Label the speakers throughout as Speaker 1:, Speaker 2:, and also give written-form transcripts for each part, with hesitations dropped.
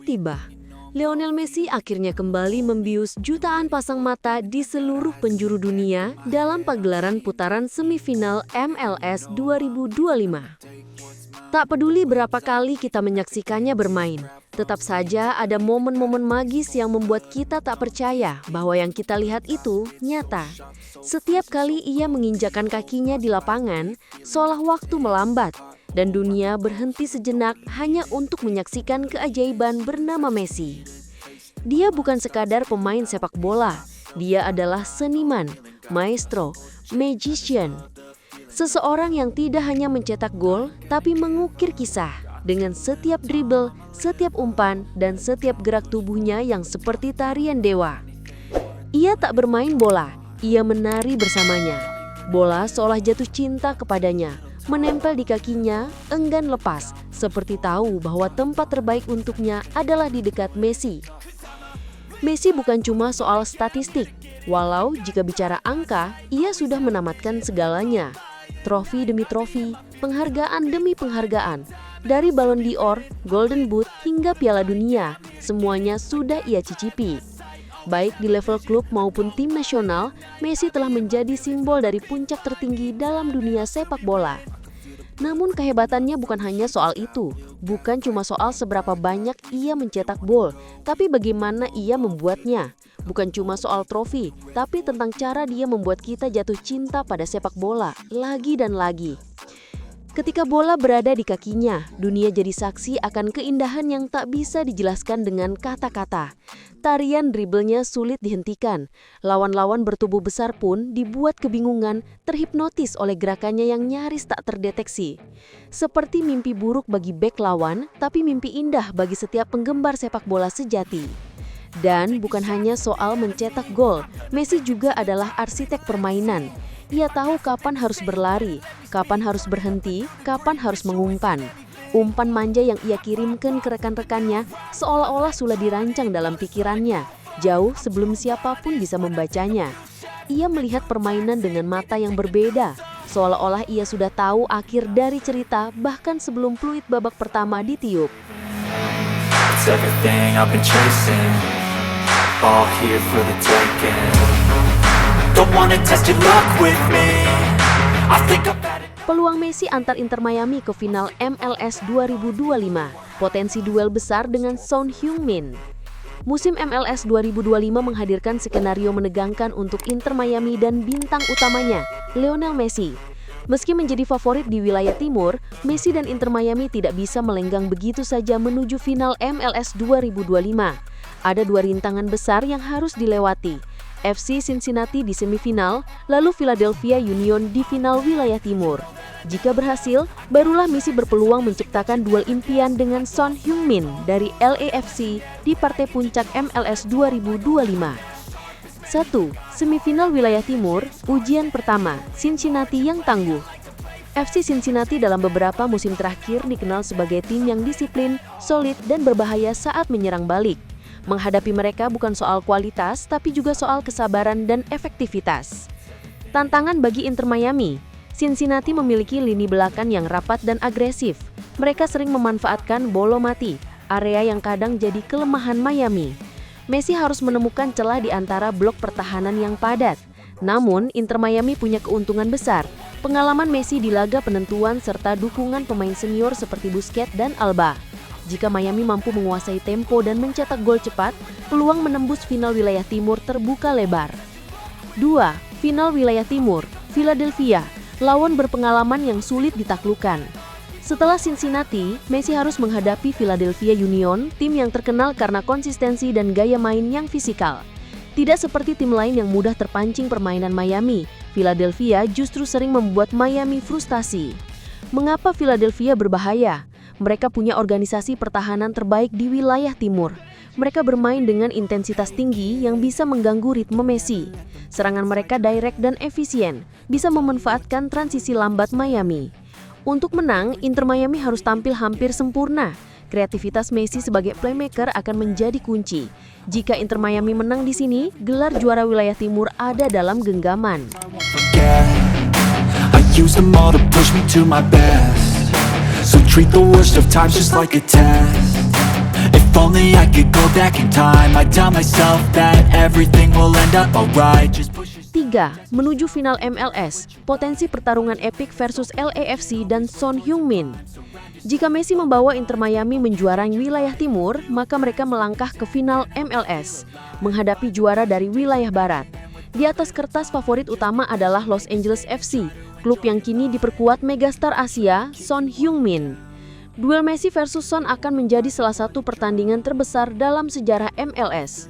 Speaker 1: tiba. Lionel Messi akhirnya kembali membius jutaan pasang mata di seluruh penjuru dunia dalam pagelaran putaran semifinal MLS 2025. Tak peduli berapa kali kita menyaksikannya bermain, tetap saja ada momen-momen magis yang membuat kita tak percaya bahwa yang kita lihat itu nyata. Setiap kali ia menginjakan kakinya di lapangan, seolah waktu melambat, dan dunia berhenti sejenak hanya untuk menyaksikan keajaiban bernama Messi. Dia bukan sekadar pemain sepak bola, dia adalah seniman, maestro, magician. Seseorang yang tidak hanya mencetak gol, tapi mengukir kisah dengan setiap dribble, setiap umpan, dan setiap gerak tubuhnya yang seperti tarian dewa. Ia tak bermain bola, ia menari bersamanya. Bola seolah jatuh cinta kepadanya, menempel di kakinya, enggan lepas, seperti tahu bahwa tempat terbaik untuknya adalah di dekat Messi. Messi bukan cuma soal statistik, walau jika bicara angka, ia sudah menamatkan segalanya. Trofi demi trofi, penghargaan demi penghargaan, dari Ballon d'Or, Golden Boot, hingga Piala Dunia, semuanya sudah ia cicipi. Baik di level klub maupun tim nasional, Messi telah menjadi simbol dari puncak tertinggi dalam dunia sepak bola. Namun kehebatannya bukan hanya soal itu, bukan cuma soal seberapa banyak ia mencetak gol, tapi bagaimana ia membuatnya. Bukan cuma soal trofi, tapi tentang cara dia membuat kita jatuh cinta pada sepak bola, lagi dan lagi. Ketika bola berada di kakinya, dunia jadi saksi akan keindahan yang tak bisa dijelaskan dengan kata-kata. Tarian dribblenya sulit dihentikan. Lawan-lawan bertubuh besar pun dibuat kebingungan, terhipnotis oleh gerakannya yang nyaris tak terdeteksi. Seperti mimpi buruk bagi bek lawan, tapi mimpi indah bagi setiap penggemar sepak bola sejati. Dan bukan hanya soal mencetak gol, Messi juga adalah arsitek permainan. Ia tahu kapan harus berlari, kapan harus berhenti, kapan harus mengumpan. Umpan manja yang ia kirimkan ke rekan-rekannya seolah-olah sudah dirancang dalam pikirannya, jauh sebelum siapapun bisa membacanya. Ia melihat permainan dengan mata yang berbeda, seolah-olah ia sudah tahu akhir dari cerita bahkan sebelum fluid babak pertama ditiup.
Speaker 2: It's everything I've been chasing, all here for the taking. Don't wanna test your luck with me. I think I've had it.
Speaker 1: Peluang Messi antar Inter Miami ke final MLS 2025. Potensi duel besar dengan Son Heung-min. Musim MLS 2025 menghadirkan skenario menegangkan untuk Inter Miami dan bintang utamanya, Lionel Messi. Meski menjadi favorit di wilayah timur, Messi dan Inter Miami tidak bisa melenggang begitu saja menuju final MLS 2025. Ada dua rintangan besar yang harus dilewati. FC Cincinnati di semifinal, lalu Philadelphia Union di final wilayah timur. Jika berhasil, barulah Messi berpeluang menciptakan duel impian dengan Son Heung-min dari LAFC di partai puncak MLS 2025. 1. Semifinal wilayah timur, ujian pertama, Cincinnati yang tangguh. FC Cincinnati dalam beberapa musim terakhir dikenal sebagai tim yang disiplin, solid, dan berbahaya saat menyerang balik. Menghadapi mereka bukan soal kualitas, tapi juga soal kesabaran dan efektivitas. Tantangan bagi Inter Miami. Cincinnati memiliki lini belakang yang rapat dan agresif. Mereka sering memanfaatkan bola mati, area yang kadang jadi kelemahan Miami. Messi harus menemukan celah di antara blok pertahanan yang padat. Namun, Inter Miami punya keuntungan besar. Pengalaman Messi di laga penentuan serta dukungan pemain senior seperti Busquets dan Alba. Jika Miami mampu menguasai tempo dan mencetak gol cepat, peluang menembus final wilayah timur terbuka lebar. 2. Final wilayah timur, Philadelphia, lawan berpengalaman yang sulit ditaklukkan. Setelah Cincinnati, Messi harus menghadapi Philadelphia Union, tim yang terkenal karena konsistensi dan gaya main yang fisikal. Tidak seperti tim lain yang mudah terpancing permainan Miami, Philadelphia justru sering membuat Miami frustasi. Mengapa Philadelphia berbahaya? Mereka punya organisasi pertahanan terbaik di wilayah timur. Mereka bermain dengan intensitas tinggi yang bisa mengganggu ritme Messi. Serangan mereka direct dan efisien, bisa memanfaatkan transisi lambat Miami. Untuk menang, Inter Miami harus tampil hampir sempurna. Kreativitas Messi sebagai playmaker akan menjadi kunci. Jika Inter Miami menang di sini, gelar juara wilayah timur ada dalam genggaman.
Speaker 2: I use them all to push me to my best. So treat the worst of times just like a test. If only I could go back in time, I'd tell myself that everything will end up alright. Just push your
Speaker 1: 3. Menuju final MLS, potensi pertarungan epik versus LAFC dan Son Heung-min. Jika Messi membawa Inter Miami menjuarai wilayah timur, maka mereka melangkah ke final MLS, menghadapi juara dari wilayah barat. Di atas kertas favorit utama adalah Los Angeles FC, klub yang kini diperkuat megastar Asia, Son Heung-min. Duel Messi versus Son akan menjadi salah satu pertandingan terbesar dalam sejarah MLS.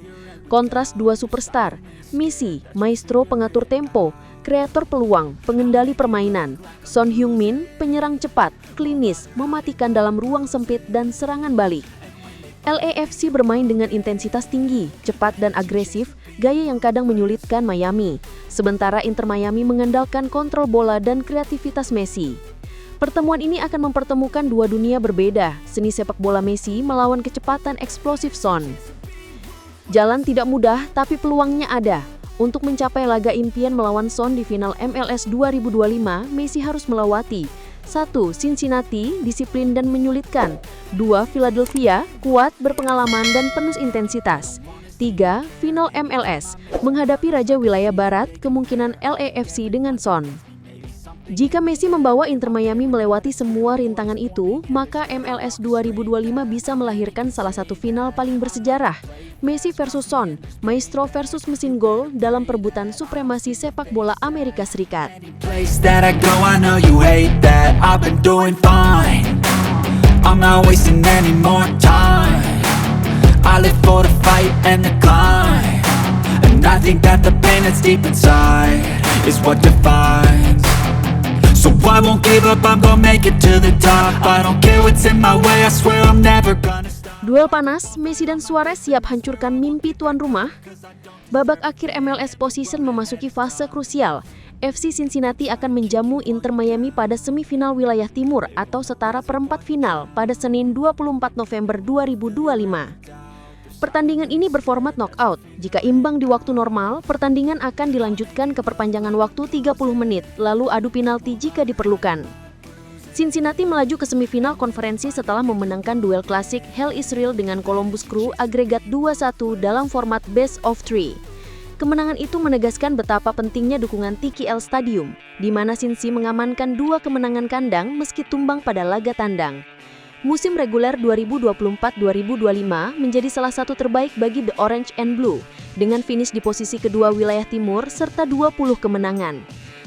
Speaker 1: Kontras dua superstar, Messi, maestro pengatur tempo, kreator peluang, pengendali permainan. Son Heung-min, penyerang cepat, klinis, mematikan dalam ruang sempit dan serangan balik. LAFC bermain dengan intensitas tinggi, cepat dan agresif, gaya yang kadang menyulitkan Miami. Sementara Inter Miami mengandalkan kontrol bola dan kreativitas Messi. Pertemuan ini akan mempertemukan dua dunia berbeda, seni sepak bola Messi melawan kecepatan eksplosif Son. Jalan tidak mudah, tapi peluangnya ada. Untuk mencapai laga impian melawan Son di final MLS 2025, Messi harus melewati 1. Cincinnati, disiplin dan menyulitkan. 2. Philadelphia, kuat, berpengalaman dan penuh intensitas. 3. Final MLS, menghadapi Raja Wilayah Barat, kemungkinan LAFC dengan Son. Jika Messi membawa Inter Miami melewati semua rintangan itu, maka MLS 2025 bisa melahirkan salah satu final paling bersejarah. Messi versus Son, maestro versus mesin gol dalam perebutan supremasi sepak bola Amerika Serikat.
Speaker 2: place that I go, I know you hate that. I've been doing fine, I'm not wasting any more time. I live for the fight and the climb, and I think that the pain that's deep inside is what defines. So I won't give up, I'm gonna make it to the top. I don't care what's in my way, I swear I'm never gonna stop.
Speaker 1: Duel panas, Messi dan Suarez siap hancurkan mimpi tuan rumah. Babak akhir MLS Postseason memasuki fase krusial. FC Cincinnati akan menjamu Inter Miami pada semifinal wilayah timur atau setara perempat final pada Senin 24 November 2025. Pertandingan ini berformat knockout. Jika imbang di waktu normal, pertandingan akan dilanjutkan ke perpanjangan waktu 30 menit, lalu adu penalti jika diperlukan. Cincinnati melaju ke semifinal konferensi setelah memenangkan duel klasik Hell is Real dengan Columbus Crew agregat 2-1 dalam format best of 3. Kemenangan itu menegaskan betapa pentingnya dukungan TKL Stadium, di mana Cincy mengamankan 2 kemenangan kandang meski tumbang pada laga tandang. Musim reguler 2024-2025 menjadi salah satu terbaik bagi The Orange and Blue, dengan finish di posisi kedua wilayah timur serta 20 kemenangan.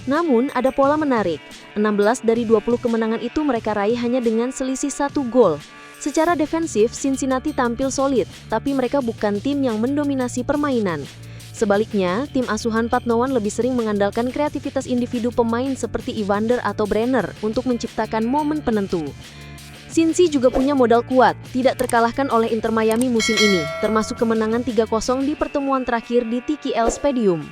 Speaker 1: Namun, ada pola menarik. 16 dari 20 kemenangan itu mereka raih hanya dengan selisih 1 gol. Secara defensif, Cincinnati tampil solid, tapi mereka bukan tim yang mendominasi permainan. Sebaliknya, tim asuhan Pat Noan lebih sering mengandalkan kreativitas individu pemain seperti Evander atau Brenner untuk menciptakan momen penentu. Cincy juga punya modal kuat, tidak terkalahkan oleh Inter Miami musim ini, termasuk kemenangan 3-0 di pertemuan terakhir di TKL Stadium.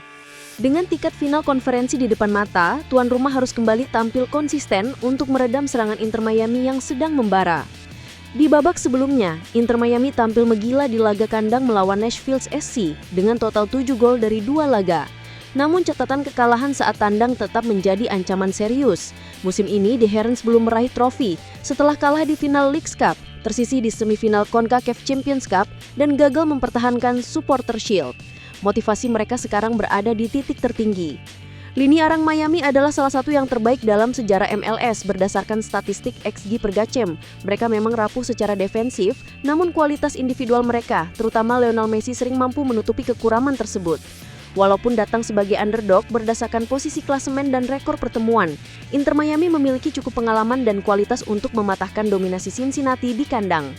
Speaker 1: Dengan tiket final konferensi di depan mata, tuan rumah harus kembali tampil konsisten untuk meredam serangan Inter Miami yang sedang membara. Di babak sebelumnya, Inter Miami tampil menggila di laga kandang melawan Nashville SC dengan total 7 gol dari 2 laga. Namun catatan kekalahan saat tandang tetap menjadi ancaman serius. Musim ini The Herons belum meraih trofi setelah kalah di final Leagues Cup, tersisih di semifinal CONCACAF Champions Cup, dan gagal mempertahankan Supporter Shield. Motivasi mereka sekarang berada di titik tertinggi. Lini arang Miami adalah salah satu yang terbaik dalam sejarah MLS berdasarkan statistik XG per Gacem. Mereka memang rapuh secara defensif, namun kualitas individual mereka, terutama Lionel Messi, sering mampu menutupi kekurangan tersebut. Walaupun datang sebagai underdog berdasarkan posisi klasemen dan rekor pertemuan, Inter Miami memiliki cukup pengalaman dan kualitas untuk mematahkan dominasi Cincinnati di kandang.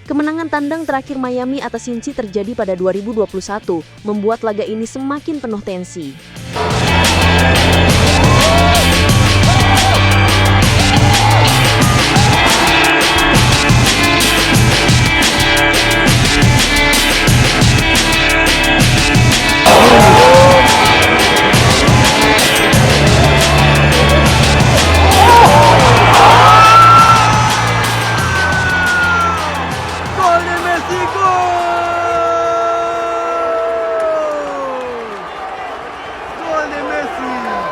Speaker 1: Kemenangan tandang terakhir Miami atas Cincy terjadi pada 2021, membuat laga ini semakin penuh tensi.
Speaker 3: Gol de Messi!